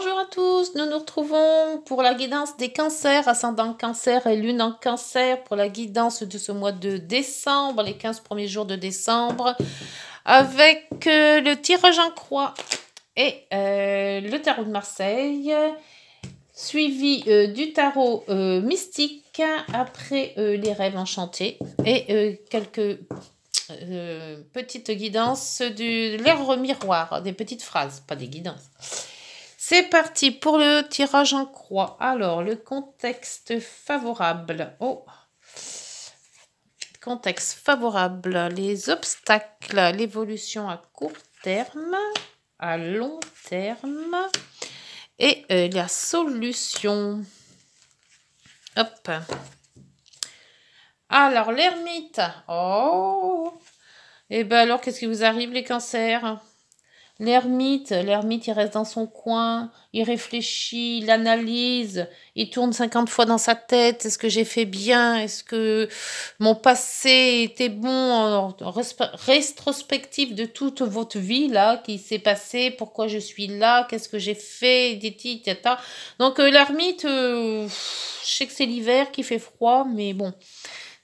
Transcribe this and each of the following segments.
Bonjour à tous, nous nous retrouvons pour la guidance des cancers, ascendant cancer et lune en cancer, pour la guidance de ce mois de décembre, les 15 premiers jours de décembre, avec le tirage en croix et le tarot de Marseille, suivi du tarot mystique, après les rêves enchantés et quelques petites guidances de l'air miroir, des petites phrases, pas des guidances. C'est parti pour le tirage en croix. Alors, le contexte favorable. Oh, contexte favorable. Les obstacles, l'évolution à court terme, à long terme et la solution. Hop. Alors, l'ermite. Oh. Et ben alors, qu'est-ce qui vous arrive, les cancers ? L'ermite, il reste dans son coin, il réfléchit, il analyse, il tourne 50 fois dans sa tête. Est-ce que j'ai fait bien? Est-ce que mon passé était bon en rétrospective de toute votre vie, là, qui s'est passé, pourquoi je suis là, qu'est-ce que j'ai fait, tata. Donc, l'ermite, je sais que c'est l'hiver qui fait froid, mais bon,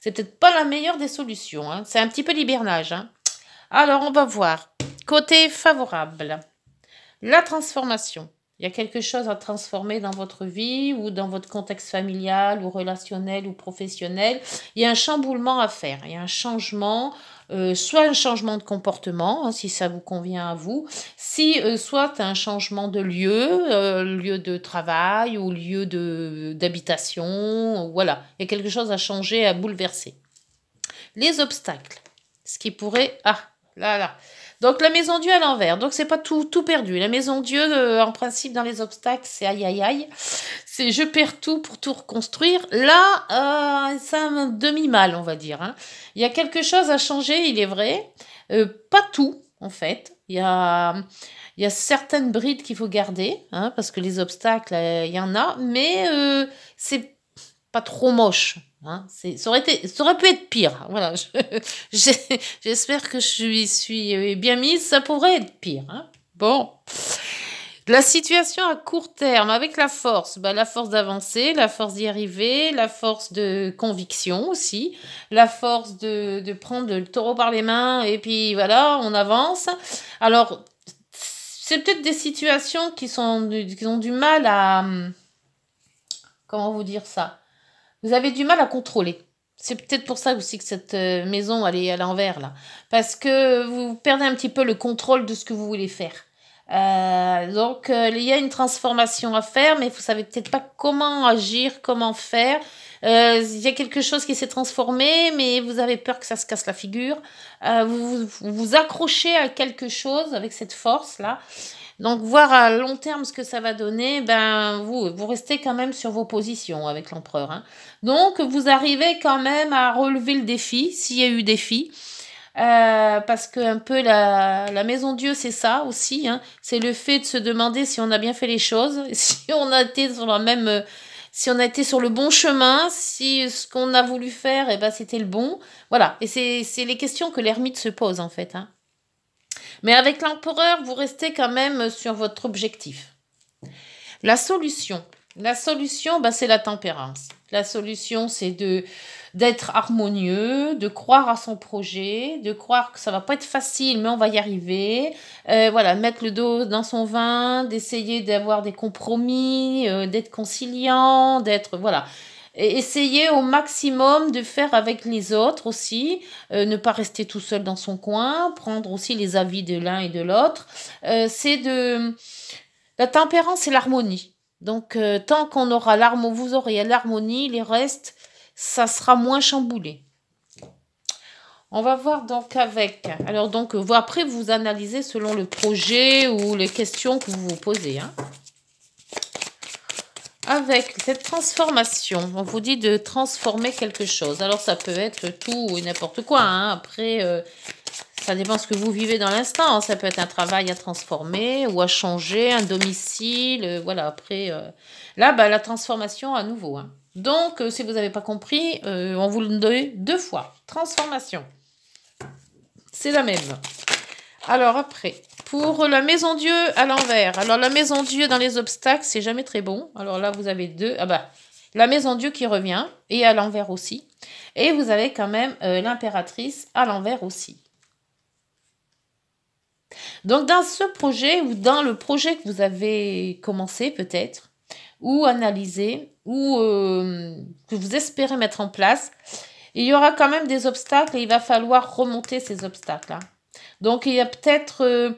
c'est peut-être pas la meilleure des solutions, hein. C'est un petit peu l'hibernage, hein. Alors, on va voir. Côté favorable, la transformation. Il y a quelque chose à transformer dans votre vie ou dans votre contexte familial ou relationnel ou professionnel. Il y a un chamboulement à faire. Il y a un changement, soit un changement de comportement, hein, si ça vous convient à vous, soit un changement de lieu, lieu de travail ou lieu d'habitation. Voilà, il y a quelque chose à changer, à bouleverser. Les obstacles, ce qui pourrait... Ah, là. Donc, la maison Dieu à l'envers. Donc, c'est pas tout perdu. La maison Dieu, en principe, dans les obstacles, c'est aïe, aïe, aïe. C'est je perds tout pour tout reconstruire. Là, c'est un demi-mal, on va dire, hein. Il y a quelque chose à changer, il est vrai. Pas tout, en fait. Il y a certaines brides qu'il faut garder, hein, parce que les obstacles, il y en a. Mais c'est pas trop moche. Hein, ça aurait pu être pire. Voilà, j'espère que je suis bien mise. Ça pourrait être pire. Hein. Bon. La situation à court terme, avec la force d'avancer, la force d'y arriver, la force de conviction aussi, la force de prendre le taureau par les mains et puis voilà, on avance. Alors, c'est peut-être des situations qui ont du mal à... Comment vous dire ça ? Vous avez du mal à contrôler. C'est peut-être pour ça aussi que cette maison, elle est à l'envers, là. Parce que vous perdez un petit peu le contrôle de ce que vous voulez faire. Donc, il y a une transformation à faire, mais vous savez peut-être pas comment agir, comment faire. Il y a quelque chose qui s'est transformé, mais vous avez peur que ça se casse la figure. Vous accrochez à quelque chose avec cette force-là. Donc, voir à long terme ce que ça va donner, ben, vous restez quand même sur vos positions avec l'empereur, hein. Donc, vous arrivez quand même à relever le défi, s'il y a eu défi. Parce que un peu la maison Dieu, c'est ça aussi, hein. C'est le fait de se demander si on a bien fait les choses, si on a été sur si on a été sur le bon chemin, si ce qu'on a voulu faire, ben, c'était le bon. Voilà. Et c'est les questions que l'ermite se pose, en fait, hein. Mais avec l'empereur, vous restez quand même sur votre objectif. La solution, ben, c'est la tempérance. La solution, c'est d'être harmonieux, de croire à son projet, de croire que ça va pas être facile, mais on va y arriver. Voilà, mettre le dos dans son vin, d'essayer d'avoir des compromis, d'être conciliant, voilà. Et essayer au maximum de faire avec les autres aussi, ne pas rester tout seul dans son coin, prendre aussi les avis de l'un et de l'autre. La tempérance et l'harmonie. Donc, tant qu'on aura vous aurez l'harmonie, les restes, ça sera moins chamboulé. On va voir donc avec... Alors, donc, après, vous analysez selon le projet ou les questions que vous vous posez, hein. Avec cette transformation, on vous dit de transformer quelque chose. Alors, ça peut être tout et n'importe quoi, hein. Après, ça dépend ce que vous vivez dans l'instant. Ça peut être un travail à transformer ou à changer, un domicile. Voilà, après, là, bah, la transformation à nouveau, hein. Donc, si vous n'avez pas compris, on vous le donne 2 fois. Transformation. C'est la même. Alors, après, pour la maison Dieu à l'envers. Alors, la maison Dieu dans les obstacles, c'est jamais très bon. Alors là, vous avez deux. Ah bah, la maison Dieu qui revient, et à l'envers aussi. Et vous avez quand même l'impératrice à l'envers aussi. Donc, dans ce projet, ou dans le projet que vous avez commencé peut-être, ou analysé, ou que vous espérez mettre en place, il y aura quand même des obstacles et il va falloir remonter ces obstacles. Hein. Donc, il y a peut-être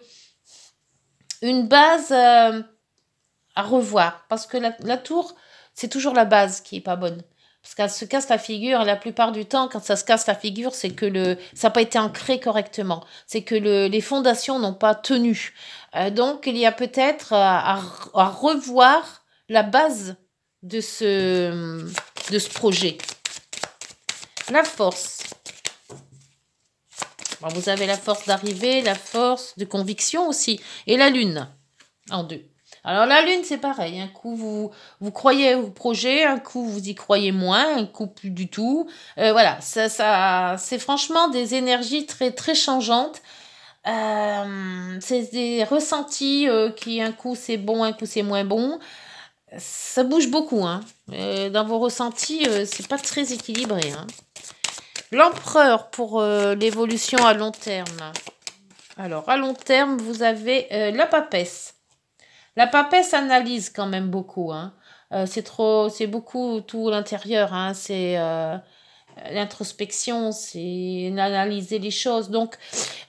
une base à revoir. Parce que la tour, c'est toujours la base qui n'est pas bonne. Parce qu'elle se casse la figure. La plupart du temps, quand ça se casse la figure, c'est que ça n'a pas été ancré correctement. C'est que les fondations n'ont pas tenu. Donc, il y a peut-être à revoir la base de ce projet. La force. Bon, vous avez la force d'arriver, la force de conviction aussi. Et la lune, en deux. Alors la lune, c'est pareil. Un coup, vous croyez au projet, un coup, vous y croyez moins, un coup, plus du tout. Voilà, c'est franchement des énergies très, très changeantes. C'est des ressentis qui, un coup, c'est bon, un coup, c'est moins bon. Ça bouge beaucoup. Hein. Dans vos ressentis, c'est pas très équilibré. Hein. L'empereur pour l'évolution à long terme. Alors, à long terme, vous avez la papesse. La papesse analyse quand même beaucoup. Hein. C'est beaucoup tout l'intérieur. Hein. C'est l'introspection, c'est analyser les choses. Donc,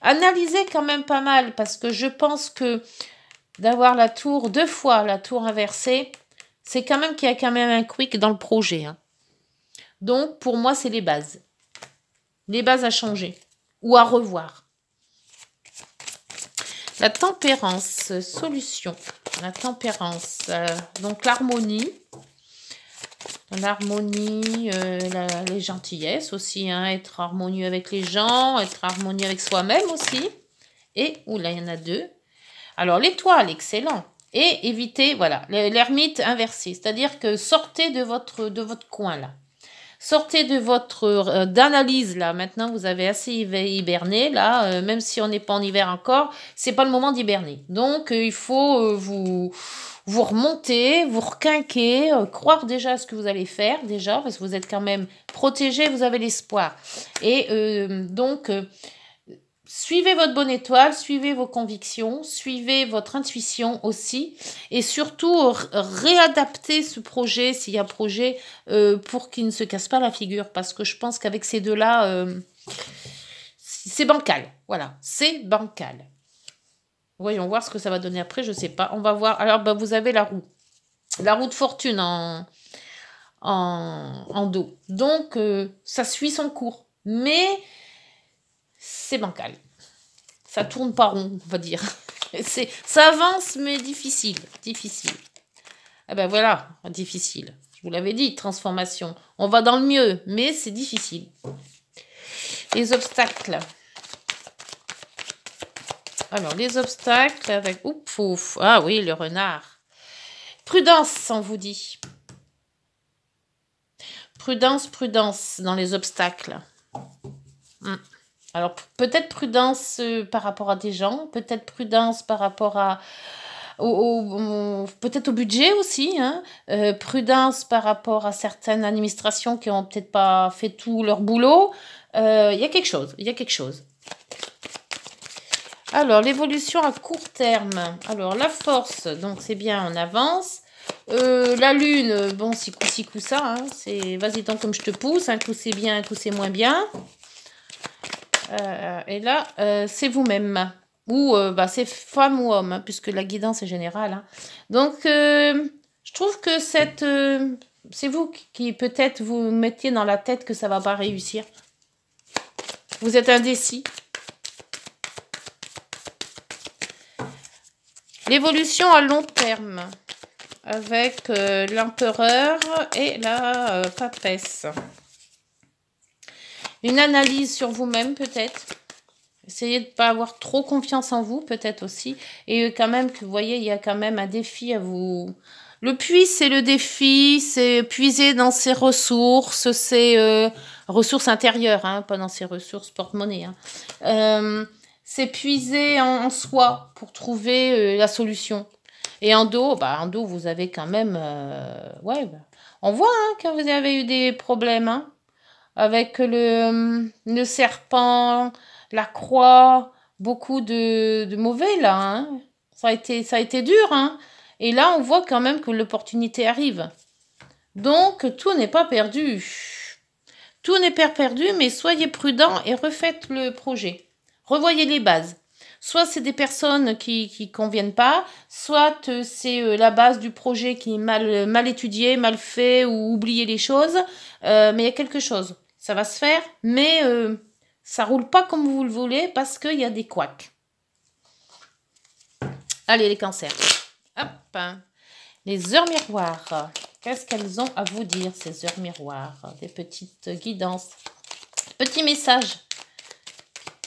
analyser quand même pas mal parce que je pense que d'avoir la tour, 2 fois la tour inversée, c'est quand même qu'il y a quand même un quick dans le projet. Hein. Donc, pour moi, c'est les bases. Les bases à changer ou à revoir. La tempérance, solution. La tempérance, donc l'harmonie. L'harmonie, les gentillesses aussi. Hein, être harmonieux avec les gens, être harmonieux avec soi-même aussi. Et, oula, il y en a 2. Alors, l'étoile, excellent. Et éviter, voilà, l'ermite inversé. C'est-à-dire que sortez de votre coin là. Sortez de votre d'analyse là. Maintenant, vous avez assez hiberné là. Même si on n'est pas en hiver encore, c'est pas le moment d'hiberner. Donc, il faut vous remonter, vous requinquer, croire déjà à ce que vous allez faire déjà, parce que vous êtes quand même protégé, vous avez l'espoir. Et donc, suivez votre bonne étoile, suivez vos convictions, suivez votre intuition aussi. Et surtout, réadaptez ce projet, s'il y a projet, pour qu'il ne se casse pas la figure. Parce que je pense qu'avec ces deux-là, c'est bancal. Voilà, c'est bancal. Voyons voir ce que ça va donner après, je ne sais pas. On va voir. Alors, bah, vous avez la roue. La roue de fortune en dos. Donc, ça suit son cours. Mais c'est bancal. Ça tourne pas rond, on va dire. Ça avance, mais difficile. Difficile. Ah ben voilà, difficile. Je vous l'avais dit, transformation. On va dans le mieux, mais c'est difficile. Les obstacles. Alors, les obstacles avec... Ouf, ouf. Ah oui, le renard. Prudence, on vous dit. Prudence, prudence dans les obstacles. Alors, peut-être prudence par rapport à des gens, peut-être prudence par rapport peut-être au budget aussi, hein. Prudence par rapport à certaines administrations qui n'ont peut-être pas fait tout leur boulot. Il y a quelque chose, il y a quelque chose. Alors, l'évolution à court terme. Alors, la force, donc c'est bien, on avance. La lune, bon, c'est coup ça. Hein, c'est vas-y tant comme je te pousse. Un coup c'est bien, un coup c'est moins bien. Et là, c'est vous-même. Ou bah, c'est femme ou homme, hein, puisque la guidance est générale. Hein. Donc, je trouve que c'est vous qui peut-être vous mettiez dans la tête que ça ne va pas réussir. Vous êtes indécis. L'évolution à long terme avec l'empereur et la papesse. Une analyse sur vous-même peut-être. Essayez de ne pas avoir trop confiance en vous peut-être aussi. Et quand même, que vous voyez, il y a quand même un défi à vous... Le puits, c'est le défi, c'est puiser dans ses ressources intérieures, hein, pas dans ses ressources porte-monnaie. Hein. s'épuiser en soi pour trouver la solution. Et en dos, vous avez quand même... ouais, on voit que vous avez eu des problèmes, hein, avec le serpent, la croix, beaucoup de mauvais, là. Hein. Ça a été dur, hein. Et là, on voit quand même que l'opportunité arrive. Donc, tout n'est pas perdu. Tout n'est pas perdu, mais soyez prudents et refaites le projet. Revoyez les bases. Soit c'est des personnes qui conviennent pas, soit c'est la base du projet qui est mal étudiée, mal fait ou oublié les choses. Mais il y a quelque chose. Ça va se faire, mais ça roule pas comme vous le voulez parce qu'il y a des couacs. Allez, les cancers. Hop. Les heures miroirs. Qu'est-ce qu'elles ont à vous dire, ces heures miroirs? Des petites guidances. Petits messages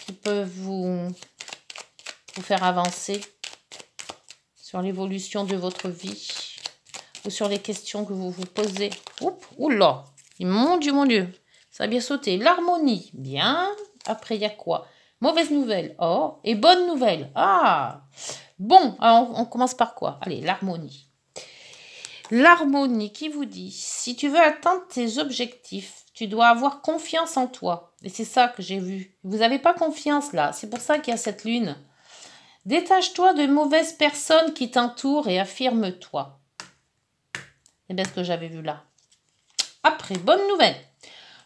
qui peuvent vous faire avancer sur l'évolution de votre vie ou sur les questions que vous vous posez. Oups, oula, mon Dieu, ça a bien sauté. L'harmonie, bien. Après, il y a quoi? Mauvaise nouvelle, oh, et bonne nouvelle. Ah, bon, alors on commence par quoi? Allez, l'harmonie. L'harmonie qui vous dit, si tu veux atteindre tes objectifs, tu dois avoir confiance en toi. Et c'est ça que j'ai vu. Vous n'avez pas confiance là, c'est pour ça qu'il y a cette lune. Détache-toi de mauvaises personnes qui t'entourent et affirme-toi. C'est bien ce que j'avais vu là. Après, bonne nouvelle.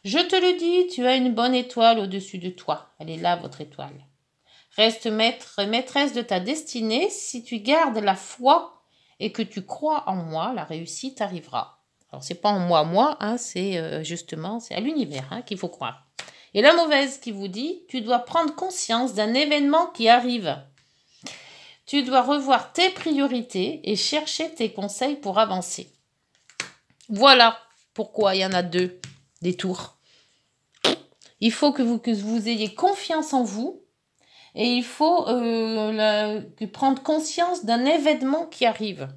Je te le dis, tu as une bonne étoile au-dessus de toi. Elle est là, votre étoile. Reste maître et maîtresse de ta destinée. Si tu gardes la foi et que tu crois en moi, la réussite arrivera. Alors, c'est pas en moi, hein, c'est justement, c'est à l'univers hein, qu'il faut croire. Et la mauvaise qui vous dit, tu dois prendre conscience d'un événement qui arrive. Tu dois revoir tes priorités et chercher tes conseils pour avancer. Voilà pourquoi il y en a deux, des tours. Il faut que vous ayez confiance en vous et il faut prendre conscience d'un événement qui arrive.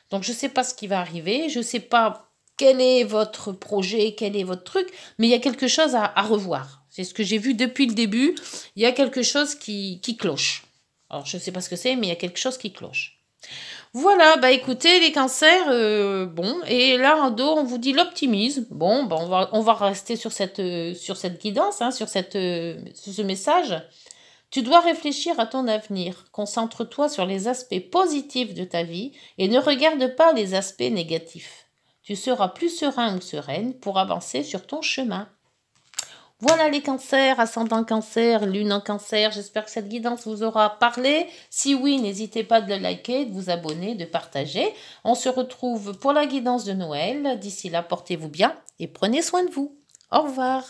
Donc, je ne sais pas ce qui va arriver, je ne sais pas quel est votre projet, quel est votre truc, mais il y a quelque chose à revoir. C'est ce que j'ai vu depuis le début. Il y a quelque chose qui cloche. Alors, je ne sais pas ce que c'est, mais il y a quelque chose qui cloche. Voilà, bah écoutez, les cancers, bon, et là en dos, on vous dit l'optimisme. Bon, bah on va rester sur cette guidance, hein, sur ce message. Tu dois réfléchir à ton avenir. Concentre-toi sur les aspects positifs de ta vie et ne regarde pas les aspects négatifs. Tu seras plus serein ou sereine pour avancer sur ton chemin. Voilà les cancers, ascendant cancer, lune en cancer. J'espère que cette guidance vous aura parlé. Si oui, n'hésitez pas de le liker, de vous abonner, de partager. On se retrouve pour la guidance de Noël. D'ici là, portez-vous bien et prenez soin de vous. Au revoir.